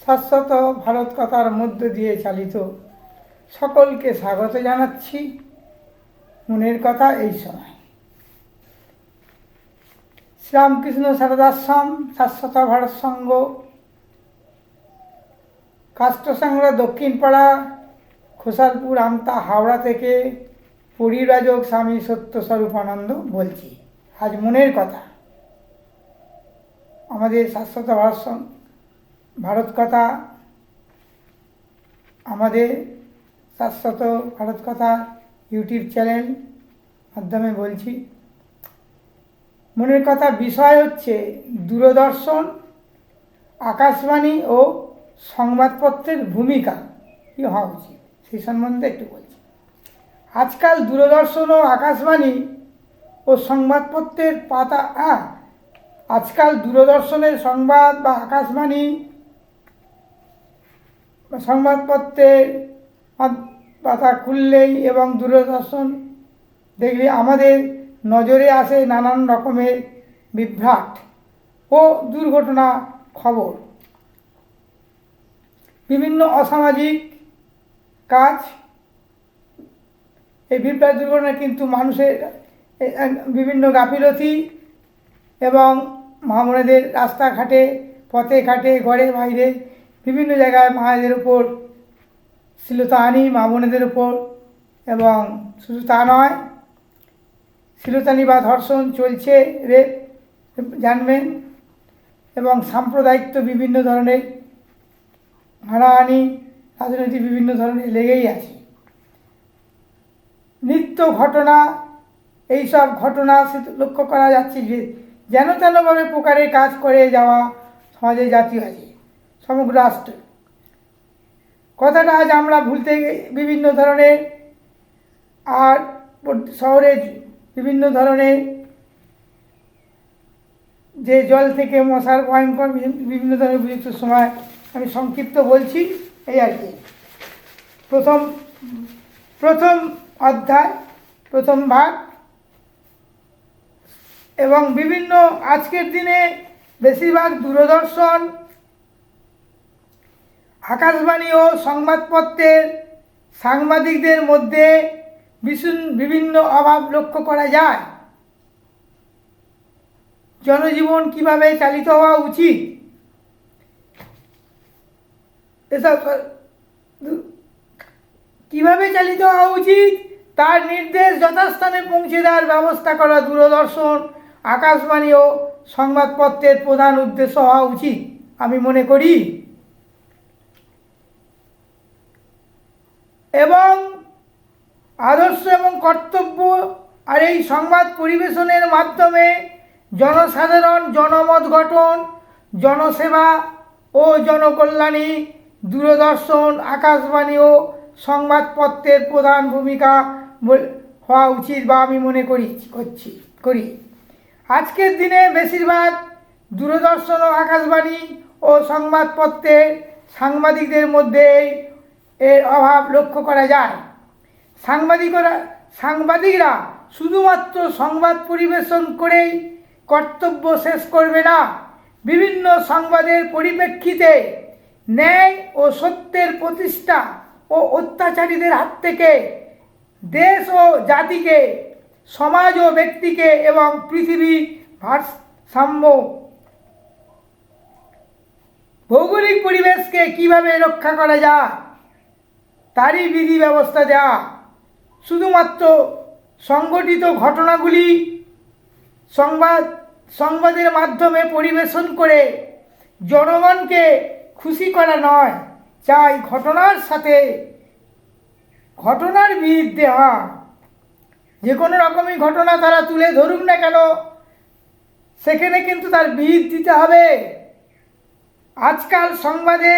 শাশ্বত ভারত কথার মধ্য দিয়ে চালিত সকলকে স্বাগত জানাচ্ছি মনের কথা এই সময়। শ্রীরামকৃষ্ণ সারদাশ্রম, শাশ্বত ভারত সংঘ, কাষ্টসাংরা, দক্ষিণপাড়া, খোসালপুর, আমতা, হাওড়া থেকে পরিব্রাজক স্বামী সত্যস্বরূপানন্দ বলছি। আজ মনের কথা আমাদের শাশ্বত ভারত কথা, আমাদের শাশ্বত ভারত কথা ইউটিউব চ্যানেল মাধ্যমে বলছি। মনের কথা বিষয় হচ্ছে দূরদর্শন, আকাশবাণী ও সংবাদপত্রের ভূমিকা কী হওয়া উচিত সেই সম্বন্ধে একটু বলছি। আজকাল দূরদর্শন ও আকাশবাণী ও সংবাদপত্রের পাতা আজকাল দূরদর্শনের সংবাদ বা আকাশবাণী সংবাদপত্রের পাতা খুললেই এবং দূরদর্শন দেখলে আমাদের নজরে আসে নানান রকমের বিভ্রাট ও দুর্ঘটনা খবর, বিভিন্ন অসামাজিক কাজ। এই বিভ্রাট দুর্ঘটনা কিন্তু মানুষের বিভিন্ন গাফিলতি এবং মা বোনেদের রাস্তাঘাটে, পথে ঘাটে, ঘরে বাইরে বিভিন্ন জায়গায় মায়েদের উপর শ্লীলতাহানি, মা বোনেদের উপর, এবং শুধু তা নয়, শ্লীলতাহানি বা ধর্ষণ চলছে, রেপ জানবেন, এবং সাম্প্রদায়িত্ব বিভিন্ন ধরনের হানাহানি, রাজনৈতিক বিভিন্ন ধরনের লেগেই আছে। নিত্য ঘটনা, এইসব ঘটনা লক্ষ্য করা যাচ্ছে যে যেন তেনভাবে প্রকারের কাজ করে যাওয়া সমাজে জাতি আছে, সমগ্র রাষ্ট্র। কথাটা আজ আমরা ভুলতে বিভিন্ন ধরনের, আর শহরে বিভিন্ন ধরনের যে জল থেকে মশার ভয়ঙ্কর বিভিন্ন ধরনের উপযুক্ত সময় আমি সংক্ষিপ্ত বলছি এই আর কি। প্রথম অধ্যায়, প্রথম ভাগ, এবং বিভিন্ন আজকের দিনে বেশিরভাগ দূরদর্শন, আকাশবাণী ও সংবাদপত্রের সাংবাদিকদের মধ্যে বিভিন্ন অভাব লক্ষ্য করা যায়। জনজীবন কিভাবে চালিত হওয়া উচিত, এসব কিভাবে চালিত হওয়া উচিত তার নির্দেশ যথাস্থানে পৌঁছে দেওয়ার ব্যবস্থা করা দূরদর্শন, আকাশবাণী ও সংবাদপত্রের প্রধান উদ্দেশ্য হওয়া উচিত আমি মনে করি। এবং আদর্শ এবং কর্তব্য আর এই সংবাদ পরিবেশনের মাধ্যমে জনসাধারণ জনমত গঠন, জনসেবা ও জনকল্যাণী দূরদর্শন, আকাশবাণী ও সংবাদপত্রের প্রধান ভূমিকা হওয়া উচিত বা আমি মনে করি। আজকের দিনে বেশিরভাগ দূরদর্শন ও আকাশবাণী ও সংবাদপত্রের সাংবাদিকদের মধ্যে এর অভাব লক্ষ্য করা যায়। সাংবাদিকরা শুধুমাত্র সংবাদ পরিবেশন করেই কর্তব্য শেষ করবে না, বিভিন্ন সংবাদের পরিপ্রেক্ষিতে ন্যায় ও সত্যের প্রতিষ্ঠা ও অত্যাচারীদের হাত থেকে দেশ ও জাতিকে, সমাজ ও ব্যক্তিকে এবং পৃথিবী ভারসাম্য ভৌগোলিক পরিবেশকে কিভাবে রক্ষা করা যায় তারই বিধি ব্যবস্থা দেওয়া। শুধুমাত্র সংঘটিত ঘটনাগুলি সংবাদের মাধ্যমে পরিবেশন করে জনগণকে খুশি করা নয়, চাই ঘটনার সাথে ঘটনার বিহিত দেওয়া। যে কোনো রকমই ঘটনা তারা তুলে ধরুক না কেন, সেখানে কিন্তু তার বিহিত দিতে হবে। আজকাল সংবাদে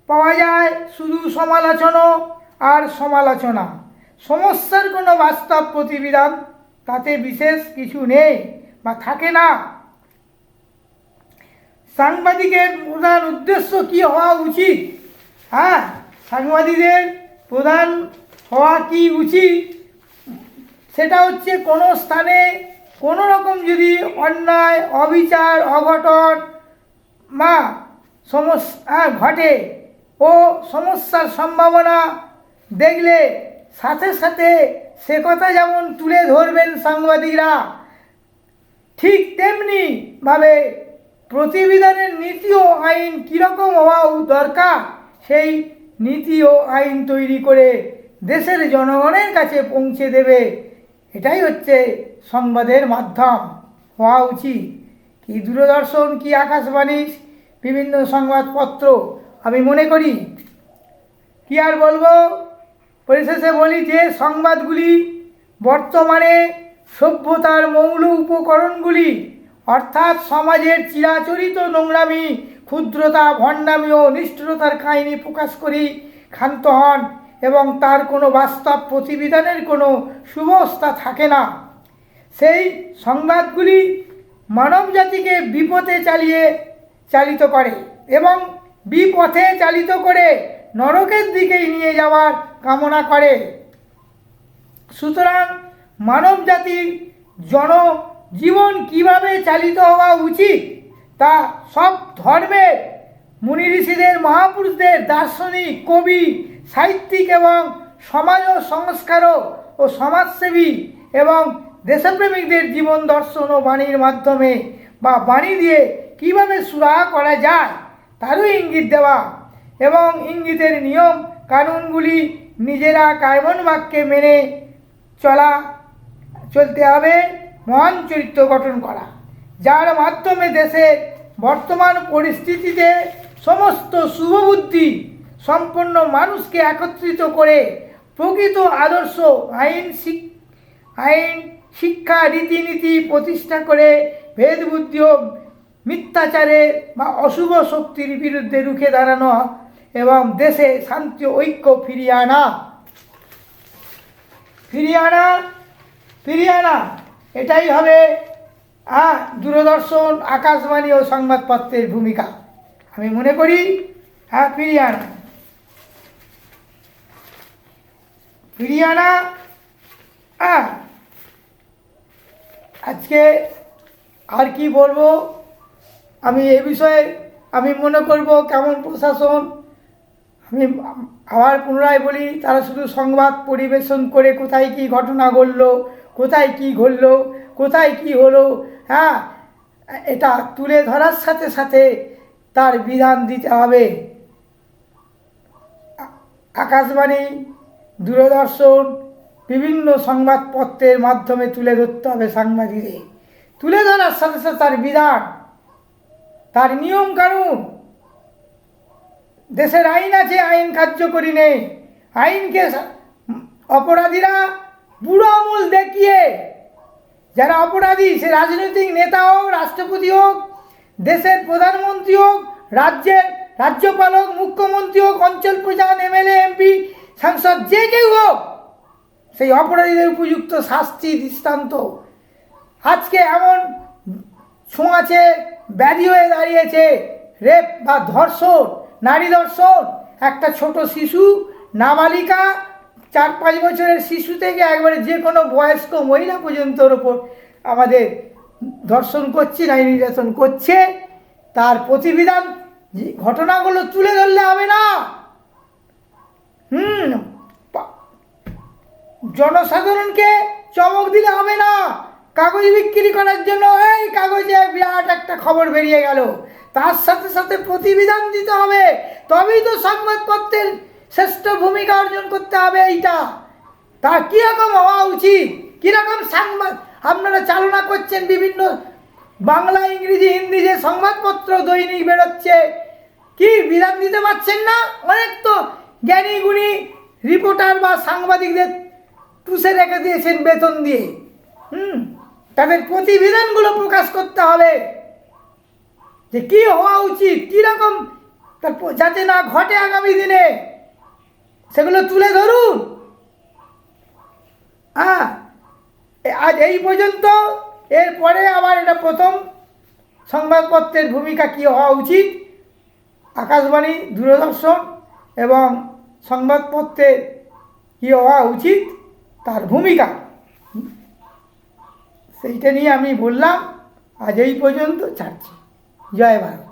পাওয়া যায় শুধু সমালোচনা আর সমালোচনা, সমস্যার কোনো বাস্তব প্রতিবিধান তাতে বিশেষ কিছু নেই বা থাকে না। সাংবাদিকের প্রধান উদ্দেশ্য কি হওয়া উচিত? সাংবাদিকদের প্রধান হওয়া কি উচিত সেটা হচ্ছে কোনো স্থানে কোনো রকম যদি অন্যায়, অবিচার, অঘটন বা ঘটে ও সমস্যার সম্ভাবনা দেখলে সাথে সাথে সে কথা যেমন তুলে ধরবেন সাংবাদিকরা, ঠিক তেমনিভাবে প্রতিবেদনের নীতি ও আইন কীরকম হওয়া দরকার সেই নীতি ও আইন তৈরি করে দেশের জনগণের কাছে পৌঁছে দেবে। এটাই হচ্ছে সংবাদের মাধ্যম হওয়া উচিত। কি দূরদর্শন, কি আকাশবাণী, বিভিন্ন সংবাদপত্র, আমি মনে করি কি আর বলবো, পরিশেষে বলি যে সংবাদগুলি বর্তমানে সভ্যতার মৌল উপকরণগুলি অর্থাৎ সমাজের চিরাচরিত নোংরামি, ক্ষুদ্রতা, ভণ্ডামি ও নিষ্ঠুরতার কাহিনী প্রকাশ করি ক্ষান্ত হন এবং তার কোনো বাস্তব প্রতিবেদনের কোনো সুব্যবস্থা থাকে না। সেই সংবাদগুলি মানবজাতিকে বিপথে চালিত করে এবং বিপথে চালিত করে নরকের দিকেই নিয়ে যাওয়ার কামনা করে। সুতরাং মানবজাতির জনজীবন কীভাবে চালিত হওয়া উচিত তা সব ধর্মের মুনি ঋষিদের, মহাপুরুষদের, দার্শনিক, কবি, সাহিত্যিক এবং সমাজ ও সংস্কারক ও সমাজসেবী এবং দেশপ্রেমিকদের জীবন দর্শন ও বাণীর মাধ্যমে বা বাণী দিয়ে কীভাবে সুরাহা করা যায় তারও ইঙ্গিত দেওয়া এবং ইঙ্গিতের নিয়ম কানুনগুলি নিজেরা কায়মন বাক্যে মেনে চলতে হবে, মহান চরিত্র গঠন করা, যার মাধ্যমে দেশের বর্তমান পরিস্থিতিতে সমস্ত শুভবুদ্ধি সম্পন্ন মানুষকে একত্রিত করে প্রকৃত আদর্শ আইন, শিক্ষা, রীতিনীতি প্রতিষ্ঠা করে ভেদ বুদ্ধি ও মিথ্যাচারের বা অশুভ শক্তির বিরুদ্ধে রুখে দাঁড়ানো এবং দেশে শান্তি ঐক্য ফিরিয়ে আনা এটাই হবে দূরদর্শন, আকাশবাণী ও সংবাদপত্রের ভূমিকা। আমি মনে করি ফিরিয়ে আনা। আজকে আর কি বলবো, আমি এ বিষয়ে আমি মনে করব কেমন প্রশাসন, আমি আবার পুনরায় বলি, তারা শুধু সংবাদ পরিবেশন করে কোথায় কি ঘটনা ঘটলো, কোথায় কি ঘটলো, কোথায় কি হলো, এটা তুলে ধরার সাথে সাথে তার বিধান দিতে হবে। আকাশবাণী, দূরদর্শন, বিভিন্ন সংবাদপত্রের মাধ্যমে তুলে ধরতে হবে সাংবাদিকদের, তুলে ধরার সাথে সাথে তার বিধান, তার নিয়ম কানুন। দেশের আইন আছে, আইন কার্যকরী নেই। আইনকে অপরাধীরা বুড়ো আঙুল দেখিয়ে, যারা অপরাধী সে রাজনৈতিক নেতা হোক, রাষ্ট্রপতি হোক, দেশের প্রধানমন্ত্রী হোক, রাজ্যপাল হোক, মুখ্যমন্ত্রী হোক, অঞ্চল প্রধান, এমএলএ, এমপি, সাংসদ, যে কেউ হোক, সেই অপরাধীদের উপযুক্ত শাস্তি দৃষ্টান্ত। আজকে এমন ছোঁয়াচে ব্যাধি হয়ে দাঁড়িয়েছে রেপ বা ধর্ষণ, নারী ধর্ষণ। একটা ছোট শিশু, নাবালিকা, 4-5 বছরের শিশু থেকে একবারে যে কোনো বয়স্ক মহিলা পর্যন্তর ওপর আমাদের ধর্ষণ করছে, নারী নির্যাতন করছে। তার প্রতিবিধান ঘটনাগুলো তুলে ধরলে হবে না, জনসাধারণকে চমক দিলে হবে না। কাগজ বিক্রি করার জন্য এই কাগজে বিরাট একটা খবর বেরিয়ে গেল, তার সাথে সাথে প্রতিবিধান দিতে হবে, তবেই তো সংবাদপত্রের শ্রেষ্ঠ ভূমিকা অর্জন করতে হবে। এইটা তা কীরকম হওয়া উচিত, কীরকম সংবাদ আপনারা চালনা করছেন, বিভিন্ন বাংলা, ইংরেজি, হিন্দি যে সংবাদপত্র দৈনিক বেরোচ্ছে, কি বিধান দিতে পারছেন না? অনেক তো জ্ঞানী গুণী রিপোর্টার বা সাংবাদিকদের পুষে রেখে দিয়েছেন বেতন দিয়ে। তাদের প্রতিবেদনগুলো প্রকাশ করতে হবে যে কি হওয়া উচিত, কীরকম, যাতে না ঘটে আগামী দিনে, সেগুলো তুলে ধরুন। আজ এই পর্যন্ত, এরপরে আবার এটা প্রথম সংবাদপত্রের ভূমিকা কী হওয়া উচিত, আকাশবাণী, দূরদর্শন এবং সংবাদপত্রের কী হওয়া উচিত তার ভূমিকা, সেইটা নিয়ে আমি বললাম। আজ এই পর্যন্ত ছাড়ছি। জয় ভারত।